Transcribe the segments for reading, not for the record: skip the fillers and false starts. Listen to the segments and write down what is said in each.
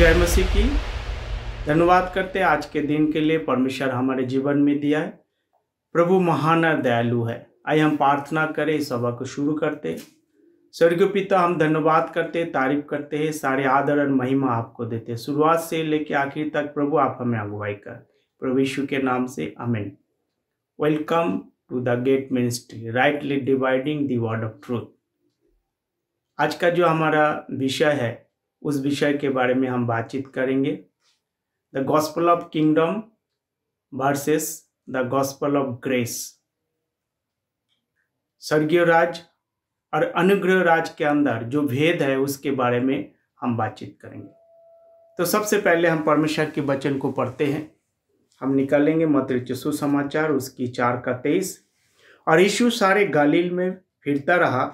जय मसीह की। धन्यवाद करते हैं आज के दिन के लिए परमेश्वर हमारे जीवन में दिया है। प्रभु महान और दयालु है। आइए हम प्रार्थना करें, इस सभा को शुरू करते हैं। स्वर्गीय पिता, हम धन्यवाद करते हैं, तारीफ करते हैं, सारे आदर और महिमा आपको देते हैं। शुरुआत से लेकर आखिर तक प्रभु आप हमें अगुवाई कर, प्रभु यीशु के नाम से आमीन। Welcome to the gate ministry, rightly dividing the word of truth. आज का जो हमारा विषय है, उस विषय के बारे में हम बातचीत करेंगे। The gospel of kingdom versus the gospel of grace. स्वर्गीय राज और अनुग्रह राज के अंदर जो भेद है, उसके बारे में हम बातचीत करेंगे। तो सबसे पहले हम परमेश्वर के वचन को पढ़ते हैं। हम निकालेंगे मत्ती रचित सुसमाचार उसकी 4:23। और यीशु सारे गलील में फिरता रहा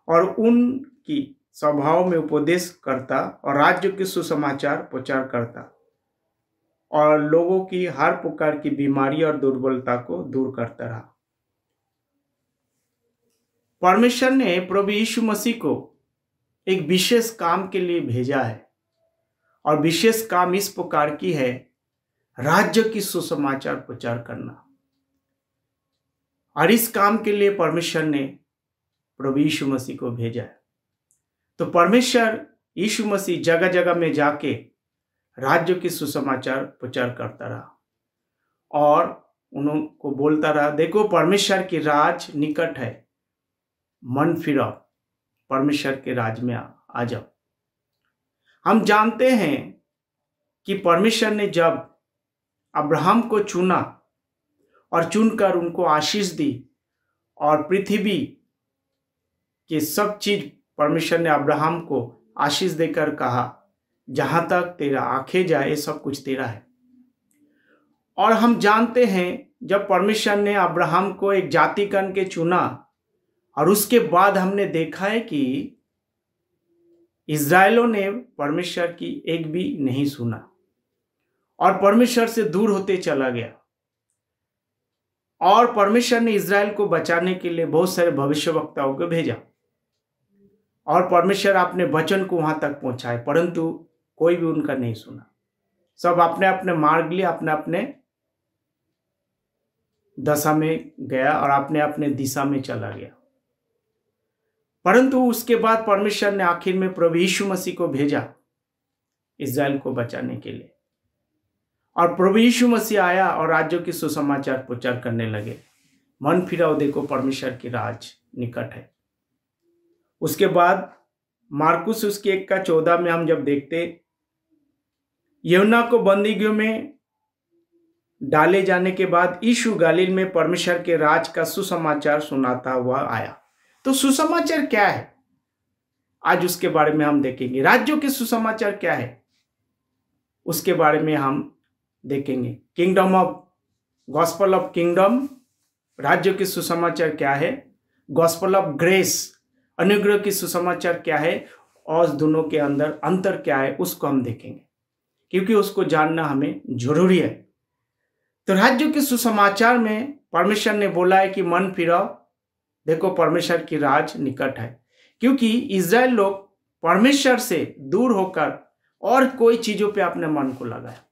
और उनकी सभाओं में उपदेश करता और राज्य के सुसमाचार प्रचार करता और लोगों की हर प्रकार की बीमारी और दुर्बलता को दूर करता रहा। परमेश्वर ने प्रभु यीशु मसीह को एक विशेष काम के लिए भेजा है और विशेष काम इस प्रकार की है, राज्य की सुसमाचार प्रचार करना। और इस काम के लिए परमेश्वर ने प्रभु यीशु मसीह को भेजा है। तो परमेश्वर यीशु मसीह जगह जगह में जाके राज्य की सुसमाचार प्रचार करता रहा और उनको बोलता रहा, देखो परमेश्वर की राज निकट है, मन फिराओ, परमेश्वर के राज में आ जाओ। हम जानते हैं कि परमेश्वर ने जब अब्राहम को चुना और चुनकर उनको आशीष दी और पृथ्वी के सब चीज परमेश्वर ने अब्राहम को आशीष देकर कहा, जहां तक तेरा आंखें जाए सब कुछ तेरा है। और हम जानते हैं जब परमेश्वर ने अब्राहम को एक जाति कन के चुना और उसके बाद हमने देखा है कि इस्राएलों ने परमेश्वर की एक भी नहीं सुना और परमेश्वर से दूर होते चला गया। और परमेश्वर ने इस्राएल को बचाने के लिए बहुत सारे भविष्यवक्ताओं को भेजा और परमेश्वर अपने वचन को वहां तक पहुंचाए, परंतु कोई भी उनका नहीं सुना। सब अपने अपने मार्ग लिए अपने अपने दशा में गया और अपने अपने दिशा में चला गया। परंतु उसके बाद परमेश्वर ने आखिर में प्रभु यीशु मसीह को भेजा इस्राएल को बचाने के लिए। और प्रभु यीशु मसीह आया और राज्यों की सुसमाचार प्रचार करने लगे, मन फिराओ, देखो परमेश्वर की राज निकट है। उसके बाद मार्कुस उसके 1:14 में हम जब देखते, यूहन्ना को बंदीगृह में डाले जाने के बाद यीशु गलील में परमेश्वर के राज का सुसमाचार सुनाता हुआ आया। तो सुसमाचार क्या है, आज उसके बारे में हम देखेंगे। राज्यों के सुसमाचार क्या है, उसके बारे में हम देखेंगे। Kingdom of gospel of kingdom, राज्यों के सुसमाचार क्या है। गॉस्पेल ऑफ ग्रेस, अनुग्रह की सुसमाचार क्या है, और दोनों के अंदर अंतर क्या है, उसको हम देखेंगे, क्योंकि उसको जानना हमें जरूरी है। तो राज्यों के सुसमाचार में परमेश्वर ने बोला है कि मन फिराओ, देखो परमेश्वर की राज निकट है। क्योंकि इस्राएल लोग परमेश्वर से दूर होकर और कोई चीजों पे अपने मन को लगाया,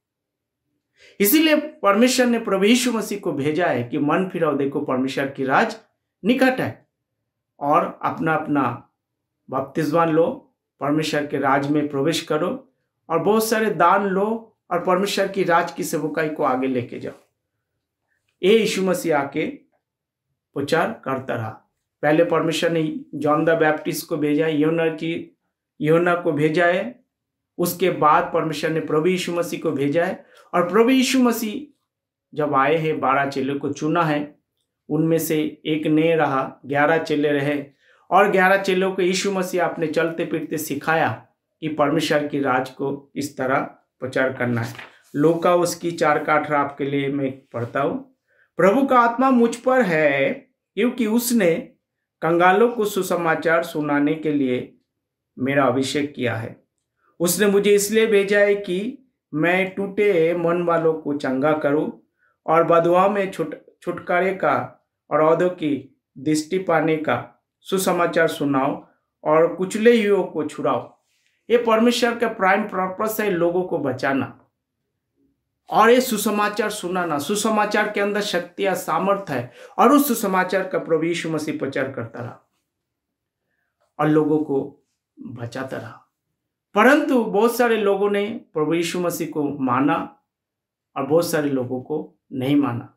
इसीलिए परमेश्वर ने प्रभु यीशु मसीह को भेजा है कि मन फिराओ, देखो परमेश्वर की राज निकट है, और अपना अपना बपतिस्मा लो, परमेश्वर के राज में प्रवेश करो और बहुत सारे दान लो और परमेश्वर की राज की सेवकाई को आगे लेके जाओ। ये यीशु मसीह आके प्रचार करता रहा। पहले परमेश्वर ने जॉन द बैप्टिस्ट को भेजा, यूहन्ना को भेजा है। उसके बाद परमेश्वर ने प्रभु यीशु मसीह को भेजा है। और प्रभु यीशु मसीह जब आए हैं, 12 चेलों को चुना है, उनमें से एक ने रहा, 11 चेले रहे और 11 चेलों को यीशु मसीह अपने चलते फिरते सिखाया कि परमेश्वर की राज को इस तरह प्रचार करना है। लूका उसकी 4:18 आपके लिए मैं पढ़ता हूँ। प्रभु का आत्मा मुझ पर है, क्योंकि उसने कंगालों को सुसमाचार सुनाने के लिए मेरा अभिषेक किया है। उसने मुझे इसलिए भेजा है कि मैं टूटे मन वालों को चंगा करूं और बधुआ में छुटकारे का और औधों की दृष्टि पाने का सुसमाचार सुनाओ और कुचले हुओं को छुड़ाओ। ये परमेश्वर का प्राइम पर्पस है, लोगों को बचाना और ये सुसमाचार सुनाना। सुसमाचार के अंदर शक्ति या सामर्थ्य है और उस सुसमाचार का प्रभु यीशु मसीह प्रचार करता रहा और लोगों को बचाता रहा। परंतु बहुत सारे लोगों ने प्रभु यीशु मसीह को माना और बहुत सारे लोगों को नहीं माना।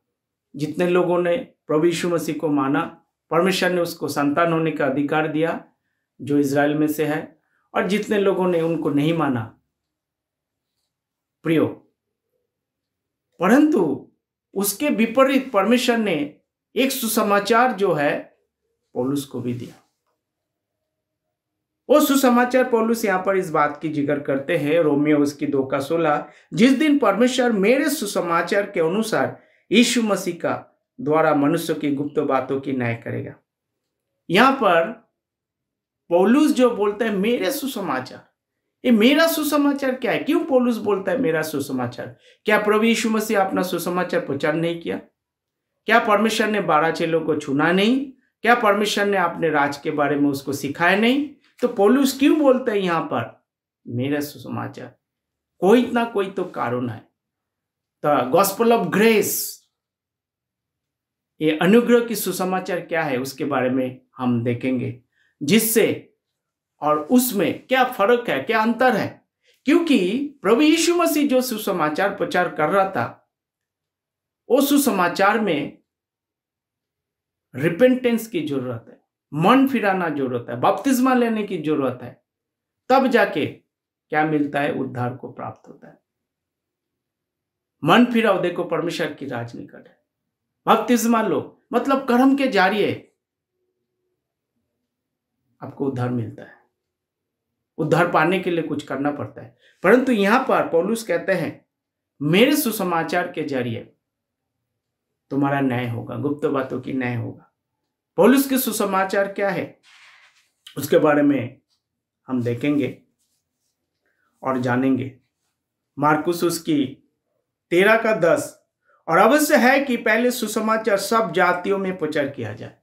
जितने लोगों ने प्रभु यीशु मसीह को माना, परमेश्वर ने उसको संतान होने का अधिकार दिया जो इज़राइल में से है, और जितने लोगों ने उनको नहीं माना प्रियो, परंतु उसके विपरीत परमेश्वर ने एक सुसमाचार जो है पौलुस को भी दिया। वो सुसमाचार पौलुस यहां पर इस बात की जिक्र करते हैं, रोमियो उसकी 2:16, जिस दिन परमेश्वर मेरे सुसमाचार के अनुसार यीशु मसीह का द्वारा मनुष्य की गुप्त बातों की न्याय करेगा। यहां पर पौलुस जो बोलता है मेरे सुसमाचार, ये मेरा सुसमाचार क्या है? क्यों पौलुस बोलता है मेरा सुसमाचार? क्या प्रभु यीशु मसीह अपना सुसमाचार प्रचार नहीं किया? क्या परमेश्वर ने 12 चेलों को चुना नहीं? क्या परमेश्वर ने अपने राज के बारे में उसको सिखाया नहीं? तो पौलुस क्यों बोलता है यहां पर मेरा सुसमाचार? कोई ना कोई तो कारण है। द गॉस्पेल ऑफ ग्रेस, ये अनुग्रह की सुसमाचार क्या है उसके बारे में हम देखेंगे, जिससे और उसमें क्या फर्क है, क्या अंतर है। क्योंकि प्रभु यीशु मसीह जो सुसमाचार प्रचार कर रहा था, वो सुसमाचार में रिपेंटेंस की जरूरत है, मन फिराना जरूरत है, बपतिस्मा लेने की जरूरत है, तब जाके क्या मिलता है? उद्धार को प्राप्त होता है। मन फिराओ, देखो परमेश्वर की राज निकट है। बपतिस्मा लो, मतलब कर्म के जरिए आपको उद्धार मिलता है। उद्धार पाने के लिए कुछ करना पड़ता है। परंतु यहां पर पौलुस कहते हैं मेरे सुसमाचार के जरिए तुम्हारा न्याय होगा, गुप्त बातों की न्याय होगा। पौलुस के सुसमाचार क्या है उसके बारे में हम देखेंगे और जानेंगे। मार्कुस उसकी 13:10, और अवश्य है कि पहले सुसमाचार सब जातियों में प्रचार किया जाए।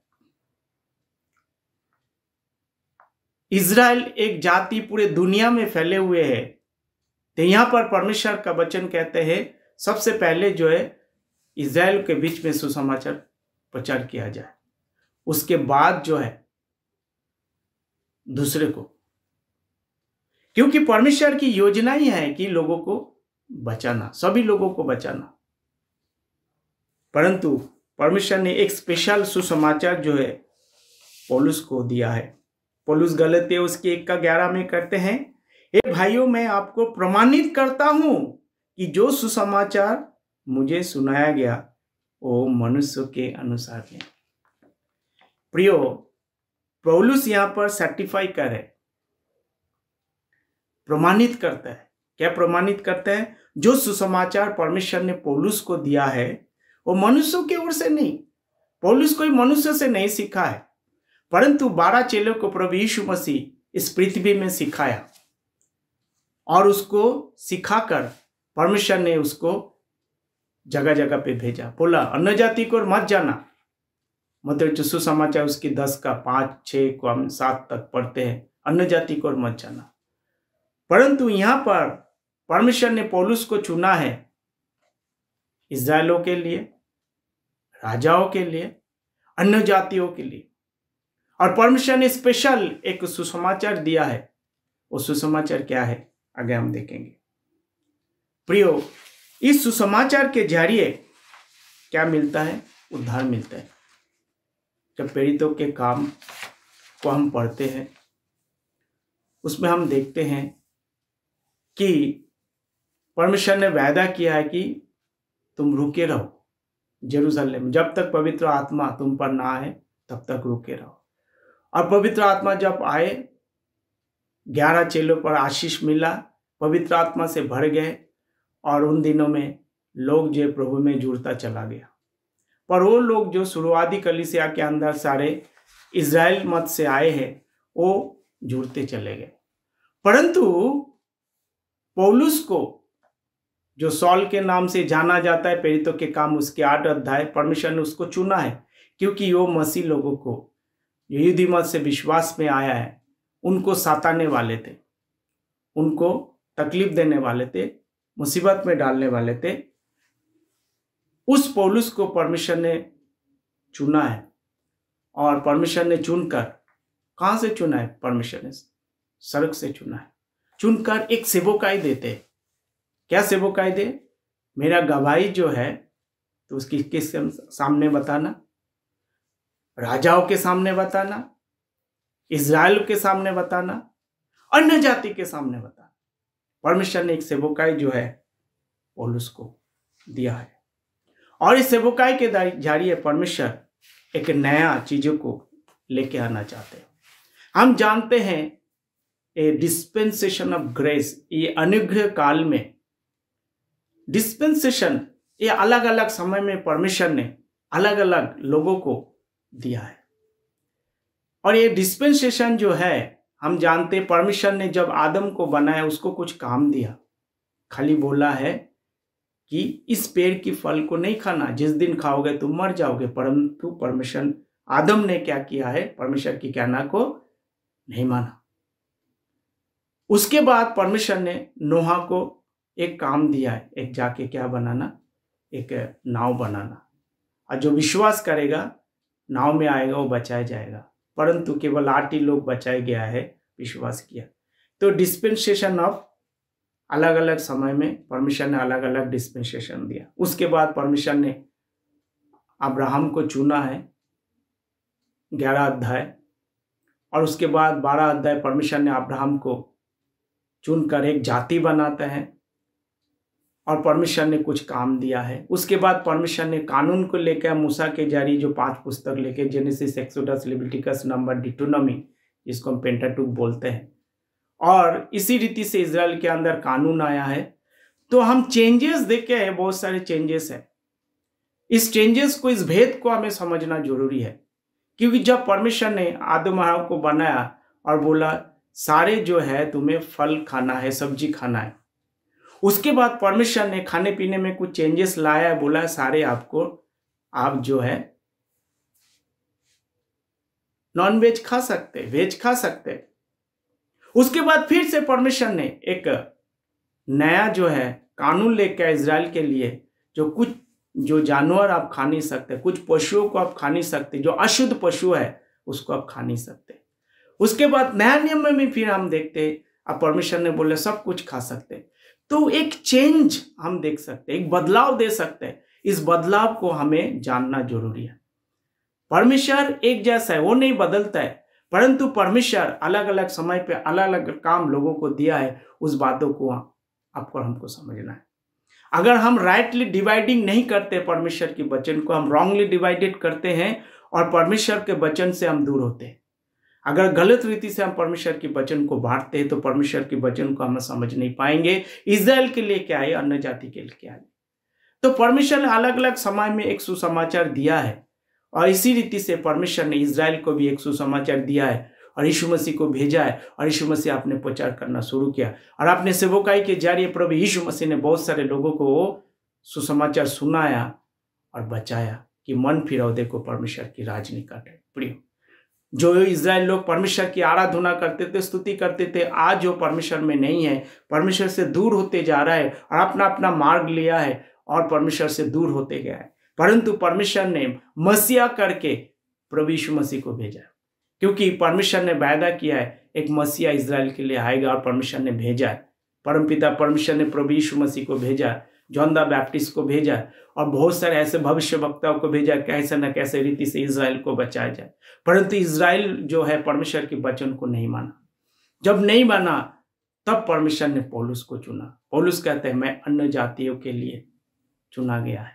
इज़राइल एक जाति पूरे दुनिया में फैले हुए है, तो यहां पर परमेश्वर का वचन कहते हैं सबसे पहले जो है इज़राइल के बीच में सुसमाचार प्रचार किया जाए, उसके बाद जो है दूसरे को। क्योंकि परमेश्वर की योजना ही है कि लोगों को बचाना, सभी लोगों को बचाना। परंतु परमेश्वर ने एक स्पेशल सुसमाचार जो है पौलुस को दिया है। पौलुस गलतियों उसके 1:11 में करते हैं, हे भाइयों मैं आपको प्रमाणित करता हूं कि जो सुसमाचार मुझे सुनाया गया वो मनुष्य के अनुसार है। प्रियो, पौलुस यहां पर सर्टिफाई कर है, प्रमाणित करता है। क्या प्रमाणित करता है? जो सुसमाचार परमेश्वर ने पौलुस को दिया है वो मनुष्यों की ओर से नहीं, पौलुस कोई मनुष्य से नहीं सीखा है, परंतु 12 चेलों को प्रभु यीशु मसीह इस पृथ्वी में सिखाया और उसको सिखाकर परमेश्वर ने उसको जगह जगह पे भेजा। बोला अन्य जाति को मत जाना, मतलब सुसमाचार उसकी 10:5, 6, 7 तक पढ़ते हैं, अन्य जाति को मत जाना। परंतु यहां पर परमेश्वर ने पौलुस को चुना है इज़राइलों के लिए, राजाओं के लिए, अन्य जातियों के लिए, और परमेश्वर ने स्पेशल एक सुसमाचार दिया है। वो सुसमाचार क्या है आगे हम देखेंगे। प्रियो, इस सुसमाचार के जरिए क्या मिलता है? उद्धार मिलता है। जब प्रेरितों के काम को हम पढ़ते हैं उसमें हम देखते हैं कि परमेश्वर ने वायदा किया है कि तुम रुके रहो यरूशलेम, जब तक पवित्र आत्मा तुम पर ना आए तब तक रुके रहो। और पवित्र आत्मा जब आए, 11 चेलों पर आशीष मिला, पवित्र आत्मा से भर गए और उन दिनों में लोग जो प्रभु में जुड़ता चला गया। पर वो लोग जो शुरुआती कलीसिया के अंदर सारे इज़राइल मत से आए हैं वो जुड़ते चले गए। परंतु पौलुस को जो सॉल के नाम से जाना जाता है, प्रेरितों के काम उसके 8 अध्याय, परमेश्वर ने उसको चुना है क्योंकि वो मसीह लोगों को जो यहूदी मत से विश्वास में आया है उनको सताने वाले थे। उनको तकलीफ देने वाले थे, मुसीबत में डालने वाले थे, उस पौलुस को परमेश्वर ने चुना है। और परमेश्वर ने चुनकर, कहां से चुना है? परमेश्वर ने स्वर्ग से चुना है। चुनकर एक सेवकाई देते। क्या सेवकाई दे? मेरा गवाही जो है तो उसकी किस सामने बताना? राजाओं के सामने बताना, इज़राइल के सामने बताना, अन्य जाति के सामने बताना। परमेश्वर ने एक सेवकाई जो है पौलुस को दिया है, और इस सेवकाई के जरिए परमेश्वर एक नया चीजों को लेके आना चाहते हैं। हम जानते हैं ए डिस्पेंसेशन ऑफ ग्रेस, ये अनुग्रह काल में डिस्पेंसेशन, ये अलग अलग समय में परमेश्वर ने अलग अलग लोगों को दिया है। और ये डिस्पेंसेशन जो है, हम जानते हैं परमेश्वर ने जब आदम को बनाया उसको कुछ काम दिया, खाली बोला है कि इस पेड़ की फल को नहीं खाना, जिस दिन खाओगे तुम मर जाओगे। परंतु परमेश्वर आदम ने क्या किया है? परमेश्वर की कहना को नहीं माना। उसके बाद परमेश्वर ने नोहा को एक काम दिया है, एक जाके क्या बनाना? एक नाव बनाना, और जो विश्वास करेगा नाव में आएगा वो बचाया जाएगा। परंतु केवल 8 ही लोग बचाया गया है, विश्वास किया। तो डिस्पेंसेशन ऑफ, अलग अलग समय में परमेश्वर ने अलग अलग डिस्पेंसेशन दिया। उसके बाद परमेश्वर ने अब्राहम को चुना है 11 अध्याय, और उसके बाद 12 अध्याय परमेश्वर ने अब्राहम को चुनकर एक जाति बनाता है, और परमेश्वर ने कुछ काम दिया है। उसके बाद परमेश्वर ने कानून को लेकर मूसा के जरिए जो 5 पुस्तक लेके, जेनेसिस, एक्सोडस, लेविटिकस, नंबर, डिटोनॉमी, जिसको हम पेंटाटुक बोलते हैं, और इसी रीति से इजराइल के अंदर कानून आया है। तो हम चेंजेस देखे हैं, बहुत सारे चेंजेस हैं। इस चेंजेस को, इस भेद को हमें समझना जरूरी है, क्योंकि जब परमेश्वर ने आदम और हव्वा को बनाया और बोला सारे जो है तुम्हें फल खाना है, सब्जी खाना है, उसके बाद परमेश्वर ने खाने पीने में कुछ चेंजेस लाया है, बोला सारे आपको, आप जो है नॉन वेज खा सकते, वेज खा सकते। उसके बाद फिर से परमेश्वर ने एक नया जो है कानून लेकर इजराइल के लिए, जो जानवर आप खा नहीं सकते, कुछ पशुओं को आप खा नहीं सकते, जो अशुद्ध पशु है उसको आप खा नहीं सकते। उसके बाद नया नियम में भी फिर हम देखते, अब परमेश्वर ने बोले सब कुछ खा सकते। तो एक चेंज हम देख सकते, एक बदलाव दे सकते हैं। इस बदलाव को हमें जानना जरूरी है। परमेश्वर एक जैसा है, वो नहीं बदलता है, परंतु परमेश्वर अलग अलग समय पे अलग अलग काम लोगों को दिया है। उस बातों को आपको हमको समझना है। अगर हम राइटली डिवाइडिंग नहीं करते परमेश्वर के वचन को, हम रॉन्गली डिवाइडेड करते हैं और परमेश्वर के वचन से हम दूर होते हैं। अगर गलत रीति से हम परमेश्वर के वचन को बांटते हैं तो परमेश्वर के वचन को हम समझ नहीं पाएंगे। इजराइल के लिए क्या है, अन्य जाति के लिए क्या है। तो परमेश्वर ने अलग अलग समय में एक सुसमाचार दिया है, और इसी रीति से परमेश्वर ने इजराइल को भी एक सुसमाचार दिया है और यीशु मसीह को भेजा है, और यीशु मसीह आपने प्रचार करना शुरू किया, और आपने सेवकाई के जरिए प्रभु यीशु मसीह ने बहुत सारे लोगों को सुसमाचार सुनाया और बचाया कि मन फिराओ, देखो परमेश्वर की राज निकट है। प्रिय, जो इजराइल लोग परमेश्वर की आराधना करते थे, स्तुति करते थे, आज जो परमेश्वर में नहीं है, परमेश्वर से दूर होते जा रहा है और अपना अपना मार्ग लिया है और परमेश्वर से दूर होते गया है। परंतु परमेश्वर ने मसीहा करके प्रभु यीशु मसीह को भेजा, क्योंकि परमेश्वर ने वायदा किया है एक मसीहा इजराइल के लिए आएगा, और परमेश्वर ने भेजा है। परमपिता परमेश्वर ने प्रभु यीशु मसीह को भेजा, जॉन द बैप्टिस्ट को भेजा, और बहुत सारे ऐसे भविष्यवक्ताओं को भेजा, कैसे न कैसे रीति से इजराइल को बचाया जाए। परंतु इजराइल जो है परमेश्वर के वचन को नहीं माना। जब नहीं माना तब परमेश्वर ने पौलुस को चुना। पौलुस कहते हैं मैं अन्य जातियों के लिए चुना गया है।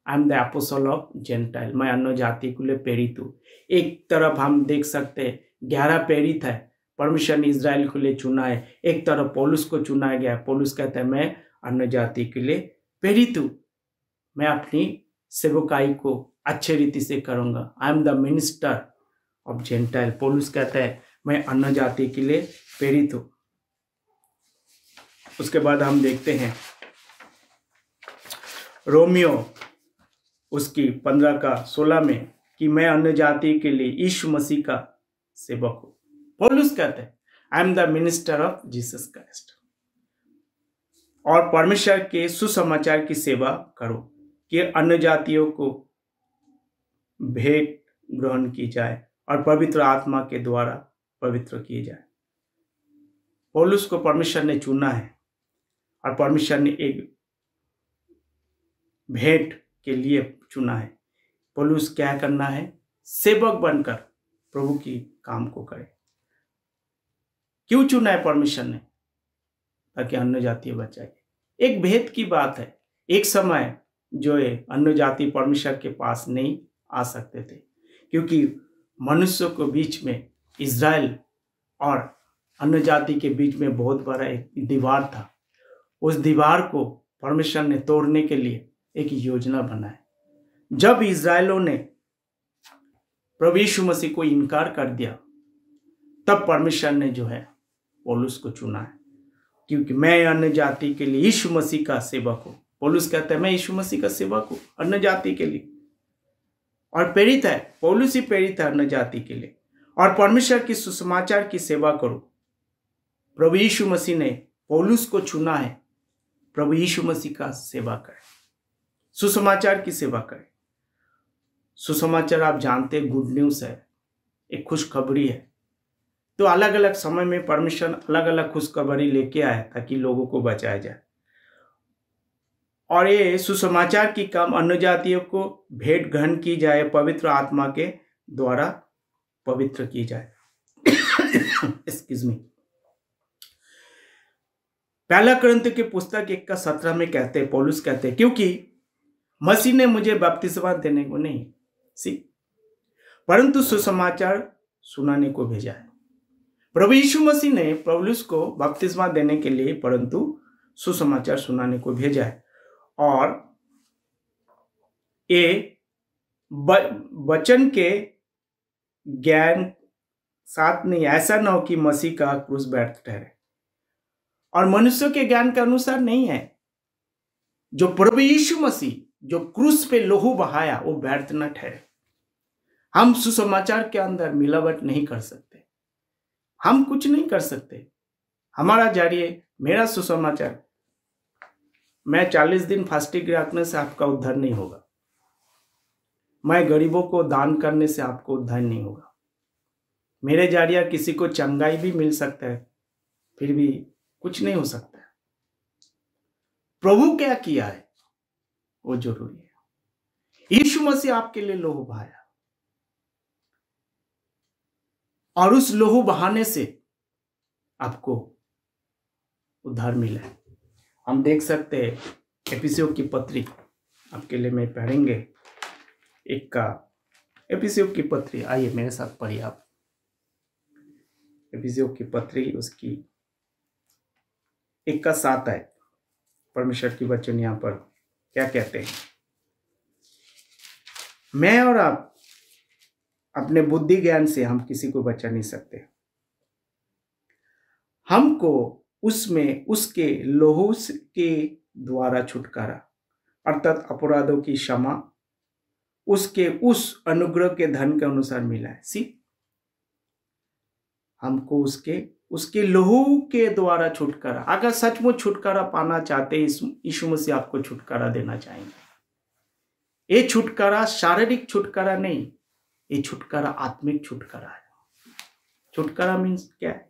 I am the apostle of gentile, मैं अन्य जाति के लिए प्रेरित हूँ। एक तरफ हम देख सकते हैं 11 प्रेरित है, परमेश्वर ने इजराइल के लिए चुना है। एक तरफ पौलुस को चुना गया। पौलुस कहते हैं मैं अन्य जाति के लिए प्रेरित हूँ, मैं अपनी सेवकाई को अच्छे रीति से करूंगा। I am the minister of gentile. पौलुस कहता है मैं अन्य जाति के लिए प्रेरित हूँ। उसके बाद हम देखते हैं रोमियो उसकी 15:16 में कि मैं अन्य जाति के लिए यीशु मसीह का सेवक हूँ। पौलुस कहते हैं I am the minister of Jesus Christ. और परमेश्वर के सुसमाचार की सेवा करो कि अन्य जातियों को भेंट ग्रहण की जाए और पवित्र आत्मा के द्वारा पवित्र किए जाए। पौलुस को परमेश्वर ने चुना है और परमेश्वर ने एक भेंट के लिए चुना है। पौलुस क्या करना है? सेवक बनकर प्रभु की काम को करे। क्यों चुना है परमेश्वर ने? ताकि अन्य जाति बचाए। एक भेद की बात है, एक समय जो है अन्य जाति परमेश्वर के पास नहीं आ सकते थे, क्योंकि मनुष्यों के बीच में इज़राइल और अन्य जाति के बीच में बहुत बड़ा एक दीवार था। उस दीवार को परमेश्वर ने तोड़ने के लिए एक योजना बनाया। जब इज़राइलों ने प्रभु यीशु मसीह को इनकार कर दिया, तब परमेश्वर ने जो है पौलुस को चुना है, क्योंकि मैं अन्य जाति के लिए यीशु मसीह का सेवक हूँ। पौलुस कहता है मैं यीशु मसीह का सेवक हूँ अन्य जाति के लिए, और प्रेरित है, पौलुस ही प्रेरित है अन्य जाति के लिए। और परमेश्वर की सुसमाचार की सेवा करो। प्रभु यीशु मसीह ने पौलुस को चुना है, प्रभु यीशु मसीह का सेवा करे, सुसमाचार की सेवा करे। सुसमाचार आप जानते हैं गुड न्यूज़ है, एक खुशखबरी है। तो अलग अलग समय में परमेश्वर अलग अलग खुशखबरी लेके आया ताकि लोगों को बचाया जाए। और ये सुसमाचार की काम अन्य जातियों को भेंट ग्रहण की जाए, पवित्र आत्मा के द्वारा पवित्र की जाए। Excuse me. पहला कुरिन्थियों की पुस्तक 1:17 में कहते हैं, पौलुस कहते हैं, क्योंकि मसीह ने मुझे बपतिस्मा देने को नहीं परंतु सुसमाचार सुनाने को भेजा है। प्रभु यीशु मसीह ने पौलुस को बपतिस्मा देने के लिए परंतु सुसमाचार सुनाने को भेजा है। और ये वचन के ज्ञान साथ नहीं, ऐसा ना हो कि मसीह का क्रूस व्यर्थ ठहरे, और मनुष्यों के ज्ञान के अनुसार नहीं है। जो प्रभु यीशु मसीह जो क्रूस पे लोहू बहाया वो व्यर्थ न ठहरे। हम सुसमाचार के अंदर मिलावट नहीं कर सकते, हम कुछ नहीं कर सकते। हमारा जारिए मेरा सुसमाचार, मैं 40 दिन फास्टिंग रखने से आपका उद्धार नहीं होगा, मैं गरीबों को दान करने से आपको उद्धार नहीं होगा। मेरे जारिया किसी को चंगाई भी मिल सकता है, फिर भी कुछ नहीं हो सकता है। प्रभु क्या किया है वो जरूरी है। यीशु मसीह आपके लिए लोहू बहाया और उस लोहू बहाने से आपको उद्धार मिला है। हम देख सकते हैं एफिसियों की पत्री, आपके लिए मैं पढ़ेंगे एक का एफिसियों की पत्री। आइए मेरे साथ पढ़िए आप एफिसियों की पत्री, उसकी 1:7 है। परमेश्वर की वचन यहाँ पर क्या कहते हैं? मैं और आप अपने बुद्धि ज्ञान से हम किसी को बचा नहीं सकते। हमको उसमें उसके लोहू के द्वारा छुटकारा अर्थात अपराधों की क्षमा उसके उस अनुग्रह के धन के अनुसार मिला है। हमको उसके लोहू के द्वारा छुटकारा। अगर सचमुच छुटकारा पाना चाहते यीशु मसीह आपको छुटकारा देना चाहेंगे। ये छुटकारा शारीरिक छुटकारा नहीं, ये छुटकारा आत्मिक छुटकारा है। छुटकारा मीन्स क्या है?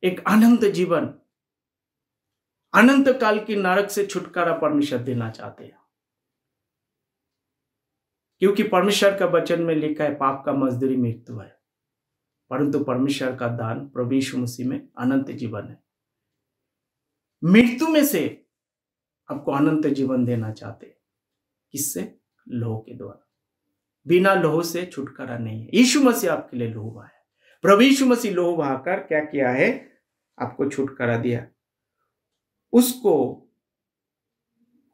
एक अनंत जीवन, अनंत काल की नरक से छुटकारा परमेश्वर देना चाहते हैं, क्योंकि परमेश्वर का वचन में लिखा है पाप का मजदूरी मृत्यु है, परंतु परमेश्वर का दान प्रभु यीशु मसीह में अनंत जीवन है। मृत्यु में से आपको अनंत जीवन देना चाहते हैं। किससे? लोह के द्वारा। बिना लोह से छुटकारा नहीं है। यीशु मसीह आपके लिए लोह बहाया। प्रभु यीशु मसीह लोह बहाकर क्या किया है? आपको छुटकारा दिया। उसको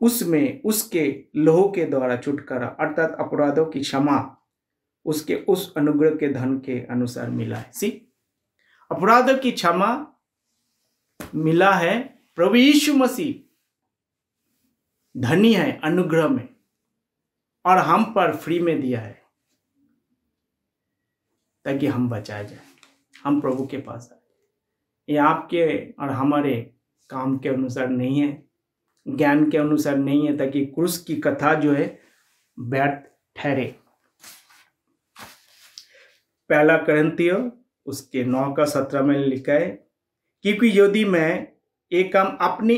उसमें उसके लोह के द्वारा छुटकारा अर्थात अपराधों की क्षमा उसके उस अनुग्रह के धन के अनुसार मिला है। अपराधों की क्षमा मिला है। प्रभु यीशु मसीह धनी है अनुग्रह में और हम पर फ्री में दिया है ताकि हम बचाए जाए, हम प्रभु के पास आए। ये आपके और हमारे काम के अनुसार नहीं है, ज्ञान के अनुसार नहीं है, ताकि क्रूस की कथा जो है व्यर्थ ठहरे। पहला करंथियो उसके 9 का 17 में लिखा है, क्योंकि यदि मैं एक काम अपनी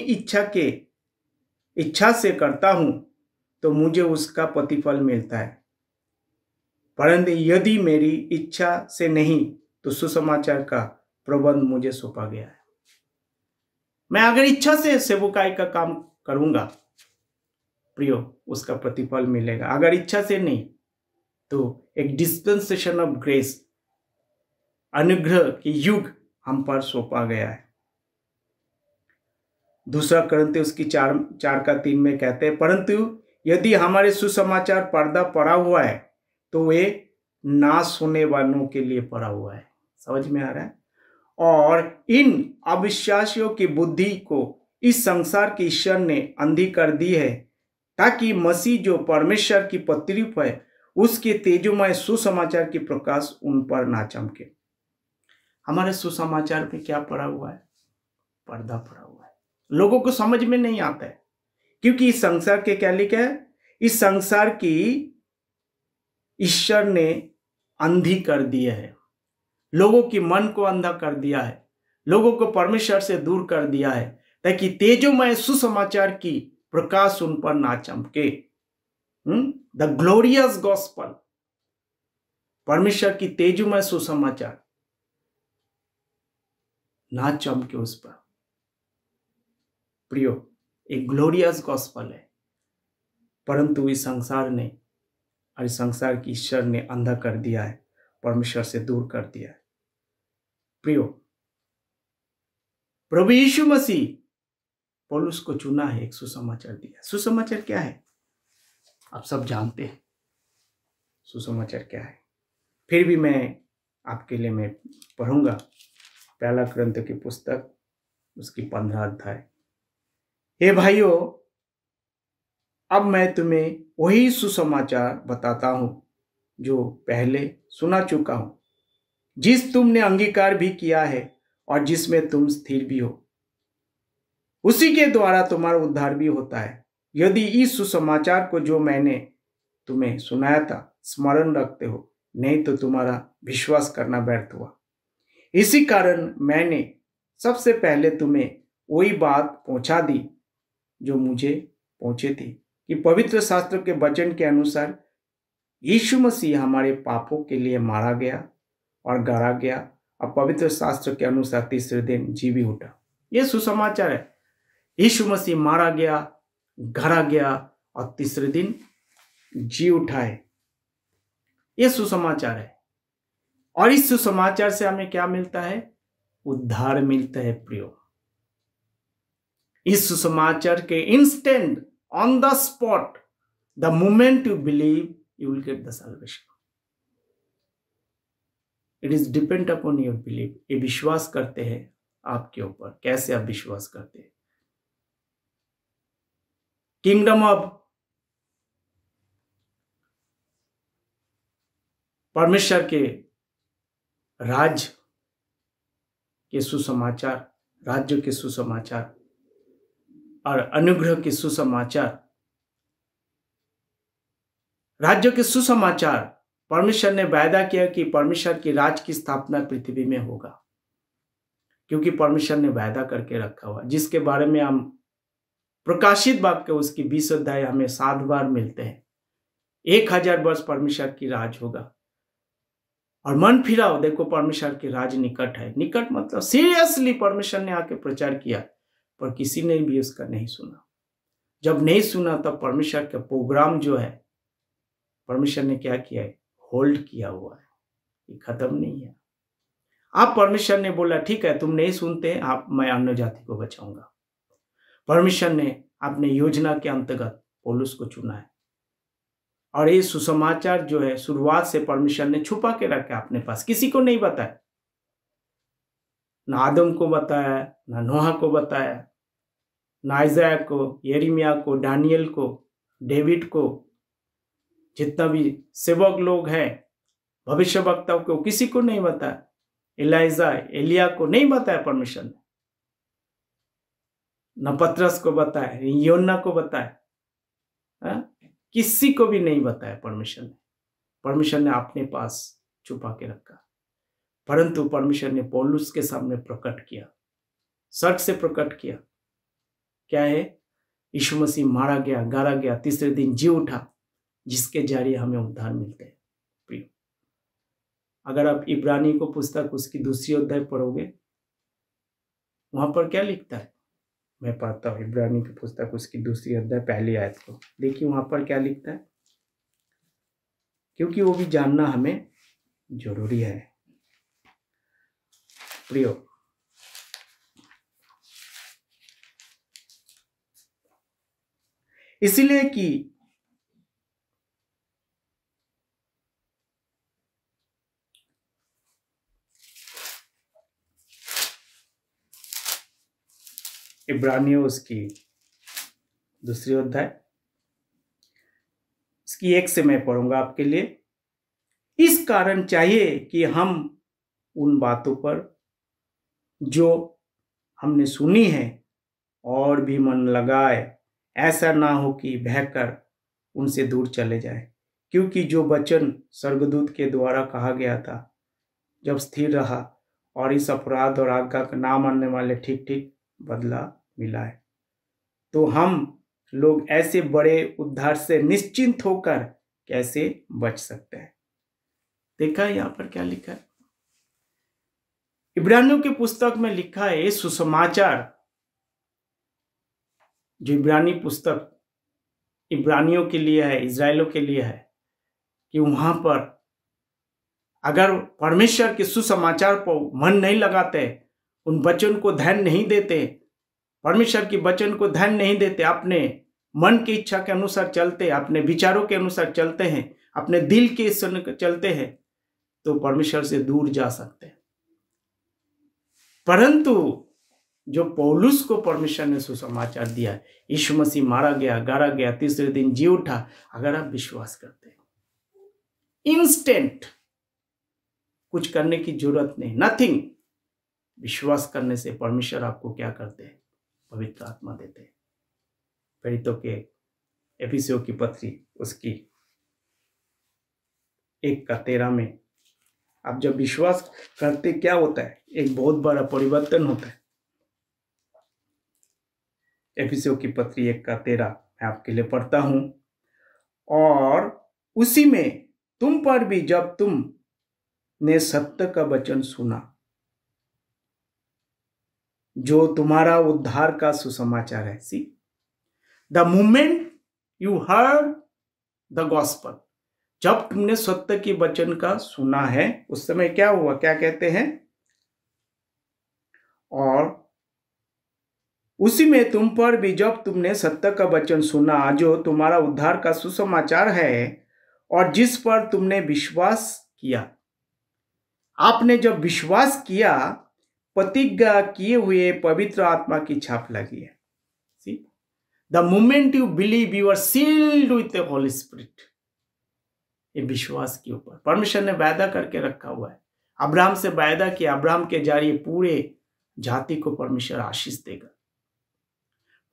इच्छा से करता हूं तो मुझे उसका प्रतिफल मिलता है, परंतु यदि मेरी इच्छा से नहीं तो सुसमाचार का प्रबंध मुझे सौंपा गया है। मैं अगर इच्छा से सेवकाई का काम करूंगा प्रियो, उसका प्रतिफल मिलेगा। अगर इच्छा से नहीं तो एक डिस्पेंसेशन ऑफ ग्रेस, अनुग्रह की युग हम पर सौंपा गया है। दूसरा करंथियों उसकी 4 का 3 में कहते हैं, परंतु यदि हमारे सुसमाचार पर्दा पड़ा हुआ है तो वे नाश होने वालों के लिए पड़ा हुआ है। समझ में आ रहा है? और इन अविश्वासियों की बुद्धि को इस संसार के ईश्वर ने अंधी कर दी है, ताकि मसीह जो परमेश्वर की प्रतिरूप है उसके तेजोमय सुसमाचार की प्रकाश उन पर ना चमके। हमारे सुसमाचार में क्या पड़ा हुआ है? पर्दा पड़ा हुआ है। लोगों को समझ में नहीं आता है, क्योंकि इस संसार के क्या लिखा है? इस संसार की ईश्वर ने अंधी कर दिया है, लोगों की मन को अंधा कर दिया है, लोगों को परमेश्वर से दूर कर दिया है, ताकि तेजोमय सुसमाचार की प्रकाश उन पर ना चमके। द ग्लोरियस गॉस्पल, परमेश्वर की तेजोमय सुसमाचार ना चमके उस पर। प्रियो, एक ग्लोरियस गॉस्पल है, परंतु इस संसार ने और इस संसार की ईश्वर ने अंधा कर दिया है, परमेश्वर से दूर कर दिया है। प्रियो, प्रभु यीशु मसीह पौलुस को चुना है, एक सुसमाचार दिया। सुसमाचार क्या है? आप सब जानते हैं सुसमाचार क्या है। फिर भी मैं आपके लिए मैं पढ़ूंगा पहला करंथियों की पुस्तक उसकी 15 अध्याय। हे भाइयों, अब मैं तुम्हें वही सुसमाचार बताता हूं जो पहले सुना चुका हूं, जिस तुमने अंगीकार भी किया है और जिसमें तुम स्थिर भी हो। उसी के द्वारा तुम्हारा उद्धार भी होता है, यदि इस सुसमाचार को जो मैंने तुम्हें सुनाया था स्मरण रखते हो, नहीं तो तुम्हारा विश्वास करना व्यर्थ हुआ। इसी कारण मैंने सबसे पहले तुम्हें वही बात पहुंचा दी जो मुझे पहुंचे थी, कि पवित्र शास्त्र के वचन के अनुसार यीशु मसीह हमारे पापों के लिए मारा गया और गाड़ा गया, और पवित्र शास्त्र के अनुसार तीसरे दिन जी भी उठा। यह सुसमाचार है। यीशु मसीह मारा गया, गाड़ा गया और तीसरे दिन जी उठा है। यह सुसमाचार है। और इस सुसमाचार से हमें क्या मिलता है? उद्धार मिलता है। प्रियो, इस सुसमाचार के instant, on the spot, the moment you believe, you will get the salvation. It is depend upon your believe. ये विश्वास करते हैं आपके ऊपर, कैसे आप विश्वास करते हैं। किंगडम ऑफ परमेश्वर के राज्य के सुसमाचार, राज्य के सुसमाचार और अनुग्रह के सुसमाचार, राज्य के सुसमाचार, परमेश्वर ने वायदा किया कि परमेश्वर की राज की स्थापना पृथ्वी में होगा, क्योंकि परमेश्वर ने वायदा करके रखा हुआ, जिसके बारे में हम प्रकाशित वाक्य उसकी 20 अध्याय हमें 7 बार मिलते हैं। 1000 वर्ष परमेश्वर की राज होगा। और मन फिराओ, देखो परमेश्वर की राज निकट है। निकट मतलब सीरियसली परमेश्वर ने आके प्रचार किया, पर किसी ने भी उसका नहीं सुना। जब नहीं सुना तब परमेश्वर का प्रोग्राम जो है परमेश्वर ने क्या किया है? होल्ड किया हुआ है, ये खत्म नहीं है। आप परमेश्वर ने बोला ठीक है तुम नहीं सुनते, आप मैं अन्य जाति को बचाऊंगा। परमेश्वर ने अपने योजना के अंतर्गत पौलुस को चुना है। और ये सुसमाचार जो है शुरुआत से परमेश्वर ने छुपा के रखा अपने पास, किसी को नहीं बताया। ना आदम को बताया, ना नोहा को बताया, ना इज़ाया को, यिर्मयाह को, दानियल को, डेविड को, जितना भी सेवक लोग हैं, भविष्यवक्ताओं को, किसी को नहीं बताया। एलिजा एलिया को नहीं बताया परमेश्वर ने, न पतरस को बताया, योना को बताया, किसी को भी नहीं बताया परमेश्वर ने। परमेश्वर ने अपने पास छुपा के रखा, परंतु परमेश्वर ने पौलुस के सामने प्रकट किया, सच से प्रकट किया। क्या है? यीशु मसीह मारा गया, गाड़ा गया, तीसरे दिन जी उठा, जिसके जरिए हमें उद्धार मिलते हैं। प्रिय, अगर आप इब्रानी को पुस्तक उसकी 2 अध्याय पढ़ोगे, वहां पर क्या लिखता है? मैं पढ़ता हूँ इब्रानी की पुस्तक उसकी 2 अध्याय 1 आयत को। देखिए वहां पर क्या लिखता है, क्योंकि वो भी जानना हमें जरूरी है। प्रियो, इसलिए कि इब्रानियों उसकी 2 अध्याय इसकी 1 से मैं पढ़ूंगा आपके लिए। इस कारण चाहिए कि हम उन बातों पर जो हमने सुनी है और भी मन लगाए, ऐसा ना हो कि बहकर उनसे दूर चले जाए, क्योंकि जो वचन स्वर्गदूत के द्वारा कहा गया था जब स्थिर रहा, और इस अपराध और आज्ञा का ना मानने वाले ठीक ठीक बदला मिला है, तो हम लोग ऐसे बड़े उद्धार से निश्चिंत होकर कैसे बच सकते हैं। देखा यहां पर क्या लिखा है? इब्रानियों की पुस्तक में लिखा है, सुसमाचार जो इब्रानी पुस्तक इब्रानियों के लिए है, इजराइलों के लिए है, कि वहां पर अगर परमेश्वर के सुसमाचार पर मन नहीं लगाते, उन वचन को ध्यान नहीं देते, परमेश्वर की वचन को ध्यान नहीं देते, अपने मन की इच्छा के अनुसार चलते, अपने विचारों के अनुसार चलते हैं, अपने दिल के चलते हैं, तो परमेश्वर से दूर जा सकते हैं। परंतु जो पौलुस को परमेश्वर ने सुसमाचार दिया, यीशु मसीह मारा गया, गाड़ा गया, तीसरे दिन जी उठा, अगर आप विश्वास करते हैं, इंस्टेंट, कुछ करने की जरूरत नहीं, नथिंग, विश्वास करने से परमेश्वर आपको क्या करते हैं? पवित्र आत्मा देते हैं। प्रेरितों के एफिसियों की पत्री उसकी 1:13 में आप जब विश्वास करते क्या होता है? एक बहुत बड़ा परिवर्तन होता है। एफिसियों की पत्री 1:13 मैं आपके लिए पढ़ता हूं। और उसी में तुम पर भी जब तुमने सत्य का वचन सुना, जो तुम्हारा उद्धार का सुसमाचार है। See the moment you heard the gospel, जब तुमने सत्य के वचन का सुना है, उस समय क्या हुआ? क्या कहते हैं? और उसी में तुम पर भी जब तुमने सत्य का वचन सुना, जो तुम्हारा उद्धार का सुसमाचार है, और जिस पर तुमने विश्वास किया। आपने जब विश्वास किया, प्रतिज्ञा किए हुए पवित्र आत्मा की छाप लगी है। See the moment you believe, you are sealed with the Holy Spirit. ये विश्वास के ऊपर परमेश्वर ने वायदा करके रखा हुआ है। अब्राहम से वायदा किया, अब्राहम के जरिए पूरे जाति को परमेश्वर आशीष देगा।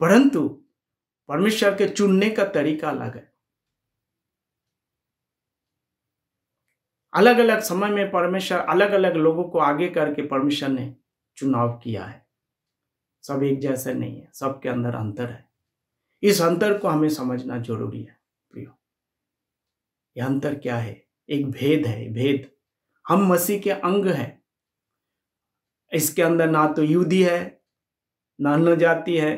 परंतु परमेश्वर के चुनने का तरीका अलग है। अलग अलग समय में परमेश्वर अलग अलग लोगों को आगे करके परमेश्वर ने चुनाव किया है। सब एक जैसे नहीं है, सबके अंदर अंतर है। इस अंतर को हमें समझना जरूरी है। प्रियो, यह अंतर क्या है? एक भेद है, भेद। हम मसीह के अंग हैं। इसके अंदर ना तो यहूदी है, ना अन्य जाति है,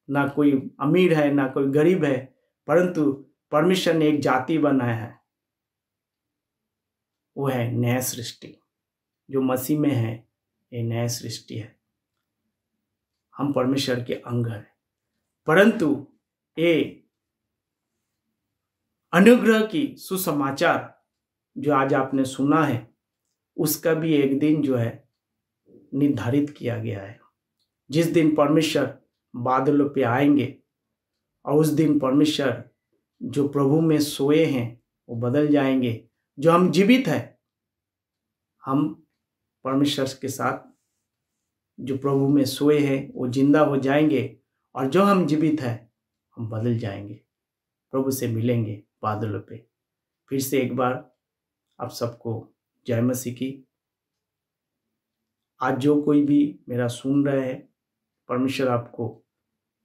ना कोई अमीर है, ना कोई गरीब है, परंतु परमेश्वर ने एक जाति बनाया है, वो है नया सृष्टि। जो मसीह में है, ये नया सृष्टि है। हम परमेश्वर के अंग हैं। परंतु ये अनुग्रह की सुसमाचार जो आज आपने सुना है, उसका भी एक दिन जो है निर्धारित किया गया है, जिस दिन परमेश्वर बादलों पे आएंगे, और उस दिन परमेश्वर जो प्रभु में सोए हैं वो बदल जाएंगे। जो हम जीवित हैं, हम परमेश्वर के साथ जो प्रभु में सोए हैं वो जिंदा हो जाएंगे, और जो हम जीवित हैं हम बदल जाएंगे, प्रभु से मिलेंगे बादलों पे। फिर से एक बार आप सबको जय मसीह की। आज जो कोई भी मेरा सुन रहे हैं, परमेश्वर आपको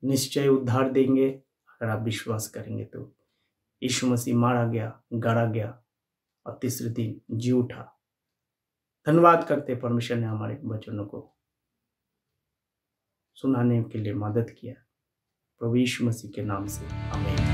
निश्चय उद्धार देंगे अगर आप विश्वास करेंगे तो। यीशु मसीह मारा गया, गाड़ा गया और तीसरे दिन जी उठा। धन्यवाद करते परमेश्वर ने हमारे वचनों को सुनाने के लिए मदद किया। प्रभु यीशु मसीह के नाम से आमीन।